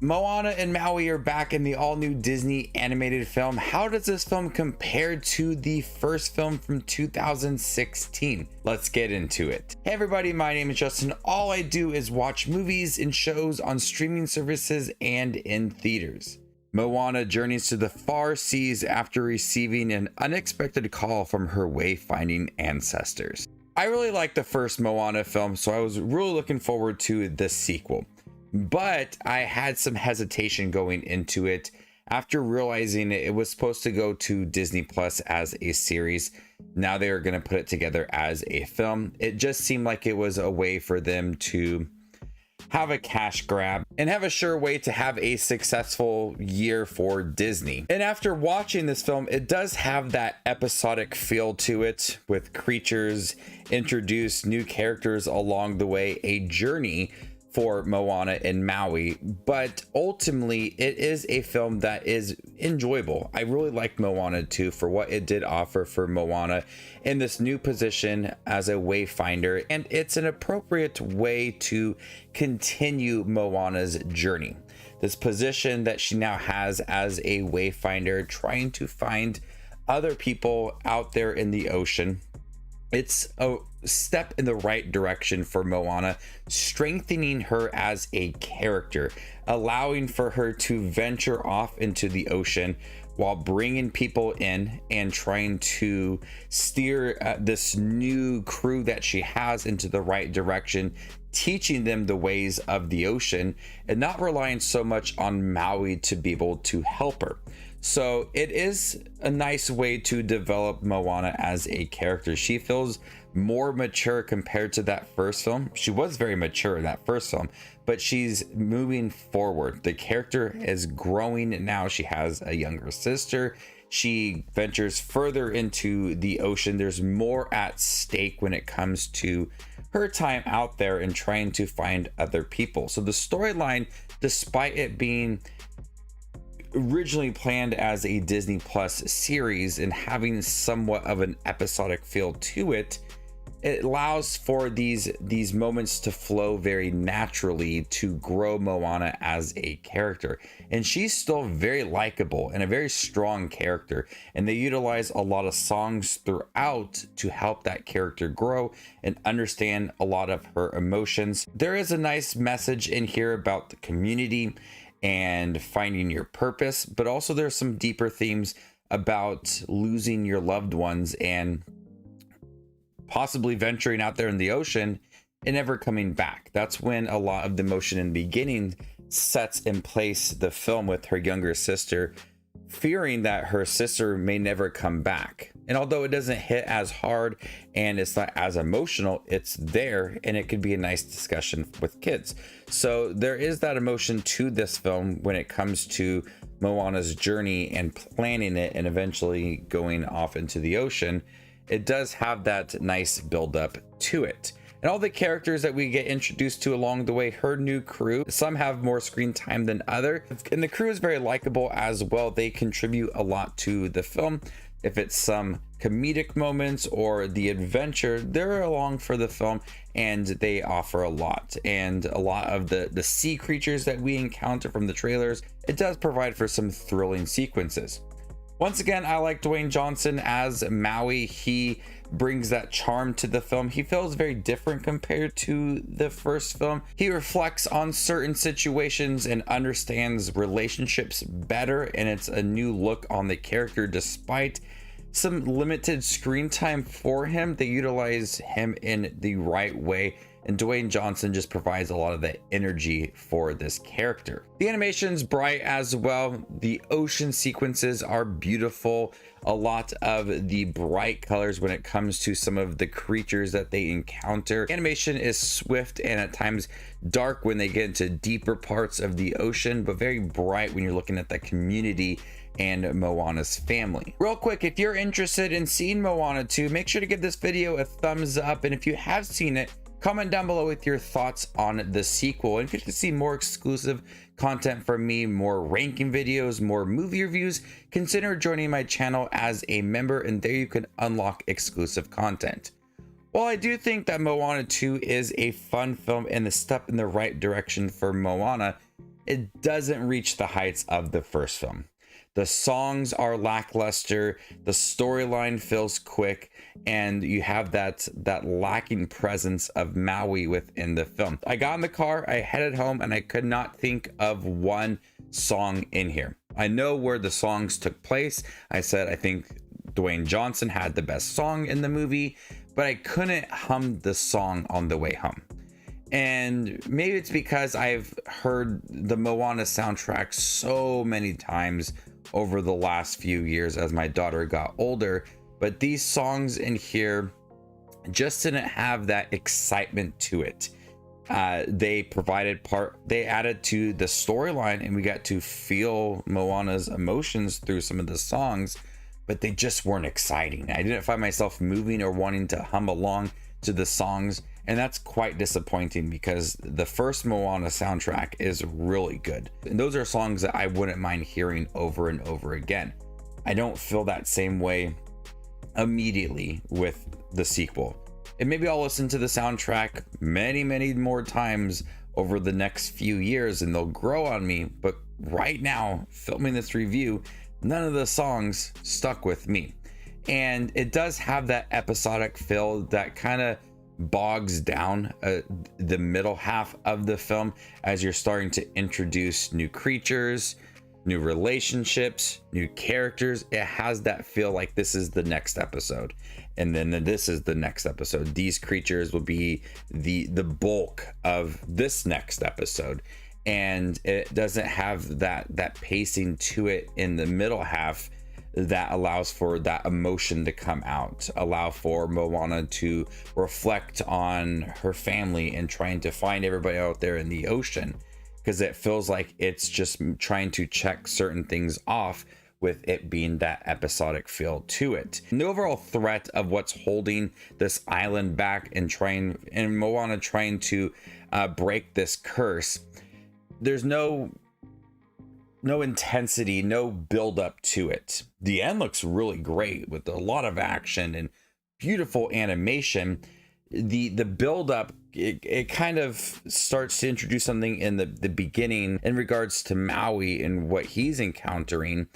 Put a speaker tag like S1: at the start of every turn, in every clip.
S1: Moana and Maui are back in the all-new Disney animated film. How does this film compare to the first film from 2016? Let's get into it. Hey everybody, my name is Justin. All I do is watch movies and shows on streaming services and in theaters. Moana journeys to the far seas after receiving an unexpected call from her wayfinding ancestors. I really liked the first Moana film, so I was really looking forward to the sequel. But I had some hesitation going into it after realizing it was supposed to go to Disney Plus as a series. Now they are going to put it together as a film. It just seemed like it was a way for them to have a cash grab and have a sure way to have a successful year for Disney. And after watching this film, it does have that episodic feel to it, with creatures introduced, new characters along the way, a journey for Moana and Maui, but ultimately it is a film that is enjoyable. I really like Moana 2 for what it did offer for Moana in this new position as a wayfinder, and it's an appropriate way to continue Moana's journey. This position that she now has as a wayfinder, trying to find other people out there in the ocean. It's a step in the right direction for Moana, strengthening her as a character, allowing for her to venture off into the ocean while bringing people in and trying to steer this new crew that she has into the right direction, teaching them the ways of the ocean and not relying so much on Maui to be able to help her. So it is a nice way to develop Moana as a character. She feels more mature compared to that first film. She was very mature in that first film, but she's moving forward. The character is growing now. She has a younger sister. She ventures further into the ocean. There's more at stake when it comes to her time out there and trying to find other people. So the storyline, despite it being originally planned as a Disney Plus series and having somewhat of an episodic feel to it, it allows for these moments to flow very naturally to grow Moana as a character. And she's still very likable and a very strong character, and they utilize a lot of songs throughout to help that character grow and understand a lot of her emotions. There is a nice message in here about the community and finding your purpose, but also there's some deeper themes about losing your loved ones and possibly venturing out there in the ocean and never coming back. That's when a lot of the emotion in the beginning sets in place the film, with her younger sister fearing that her sister may never come back. And although it doesn't hit as hard and it's not as emotional, it's there, and it could be a nice discussion with kids. So there is that emotion to this film when it comes to Moana's journey and planning it and eventually going off into the ocean. It does have that nice build-up to it. And all the characters that we get introduced to along the way, her new crew, some have more screen time than other, and the crew is very likable as well. They contribute a lot to the film. If it's some comedic moments or the adventure, they're along for the film and they offer a lot. And a lot of the sea creatures that we encounter from the trailers, it does provide for some thrilling sequences. Once again, I like Dwayne Johnson as Maui. He brings that charm to the film. He feels very different compared to the first film. He reflects on certain situations and understands relationships better, and it's a new look on the character despite some limited screen time for him. They utilize him in the right way, and Dwayne Johnson just provides a lot of the energy for this character. The animation's bright as well. The ocean sequences are beautiful. A lot of the bright colors when it comes to some of the creatures that they encounter. Animation is swift and at times dark when they get into deeper parts of the ocean, but very bright when you're looking at the community and Moana's family. Real quick, if you're interested in seeing Moana 2, make sure to give this video a thumbs up, and if you have seen it, comment down below with your thoughts on the sequel. And if you want to see more exclusive content from me, more ranking videos, more movie reviews, consider joining my channel as a member, and there you can unlock exclusive content. While I do think that Moana 2 is a fun film and a step in the right direction for Moana, it doesn't reach the heights of the first film. The songs are lackluster, the storyline feels quick, and you have that lacking presence of Maui within the film. I got in the car, I headed home, and I could not think of one song in here. I know where the songs took place. I said I think Dwayne Johnson had the best song in the movie, but I couldn't hum the song on the way home. And maybe it's because I've heard the Moana soundtrack so many times over the last few years as my daughter got older, but these songs in here just didn't have that excitement to it. They added to the storyline, and we got to feel Moana's emotions through some of the songs, but they just weren't exciting. I didn't find myself moving or wanting to hum along to the songs, and that's quite disappointing because the first Moana soundtrack is really good. And those are songs that I wouldn't mind hearing over and over again. I don't feel that same way immediately with the sequel. And maybe I'll listen to the soundtrack many more times over the next few years and they'll grow on me. But right now, filming this review, none of the songs stuck with me. And it does have that episodic feel that kind of bogs down the middle half of the film as you're starting to introduce new creatures, new relationships, new characters. It has that feel like this is the next episode, and then this is the next episode. These creatures will be the bulk of this next episode, and it doesn't have that pacing to it in the middle half that allows for that emotion to come out, allow for Moana to reflect on her family and trying to find everybody out there in the ocean, because it feels like it's just trying to check certain things off with it being that episodic feel to it. And the overall threat of what's holding this island back and Moana trying to break this curse, there's no intensity, no build up to it. The end looks really great with a lot of action and beautiful animation. The build up, it kind of starts to introduce something in the beginning in regards to Maui and what he's encountering,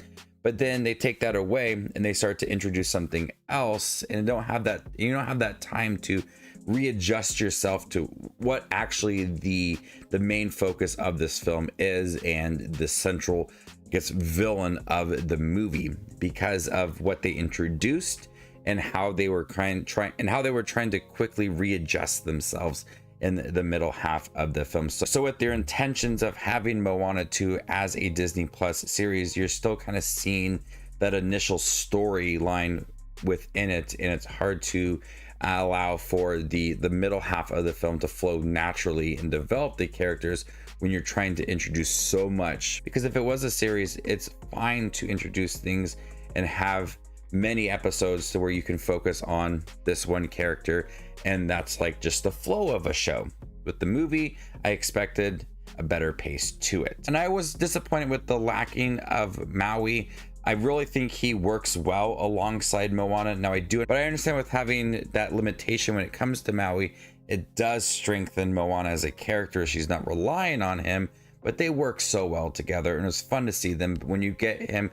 S1: but then they take that away and they start to introduce something else, and you don't have that time to readjust yourself to what actually the main focus of this film is and the central, I guess, villain of the movie, because of what they introduced and how they were trying to quickly readjust themselves in the middle half of the film. So with their intentions of having Moana 2 as a Disney Plus series, you're still kind of seeing that initial storyline within it, and it's hard to allow for the middle half of the film to flow naturally and develop the characters when you're trying to introduce so much. Because if it was a series, it's fine to introduce things and have many episodes to where you can focus on this one character, and that's like just the flow of a show. With the movie, I expected a better pace to it, and I was disappointed with the lacking of Maui. I really think he works well alongside Moana. Now but I understand with having that limitation when it comes to Maui, it does strengthen Moana as a character. She's not relying on him, but they work so well together, and it was fun to see them. When you get him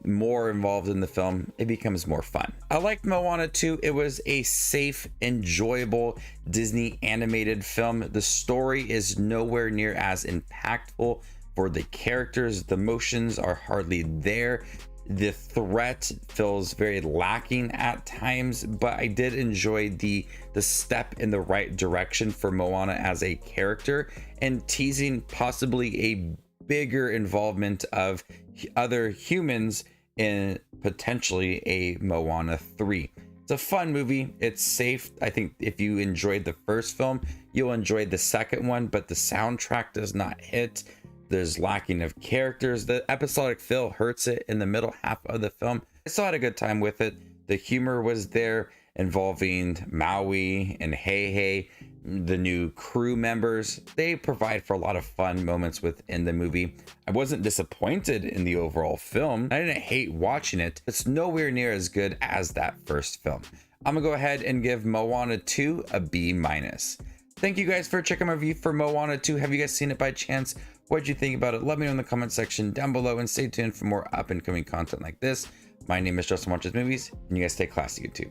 S1: more involved in the film, it becomes more fun. I liked Moana 2. It was a safe, enjoyable Disney animated film. The story is nowhere near as impactful for the characters. The emotions are hardly there. The threat feels very lacking at times, but I did enjoy the step in the right direction for Moana as a character, and teasing possibly a bigger involvement of other humans in potentially a Moana 3. It's a fun movie. It's safe. I think if you enjoyed the first film, you'll enjoy the second one, but the soundtrack does not hit. There's lacking of characters. The episodic feel hurts it in the middle half of the film. I still had a good time with it. The humor was there, involving Maui and Hey, the new crew members. They provide for a lot of fun moments within the movie. I wasn't disappointed in the overall film. I didn't hate watching it. It's nowhere near as good as that first film. I'm gonna go ahead and give Moana 2 a B-. Thank you guys for checking my review for Moana 2. Have you guys seen it by chance? What'd you think about it? Let me know in the comment section down below, and stay tuned for more up and coming content like this. My name is Justin Watches Movies, and you guys stay classy, YouTube.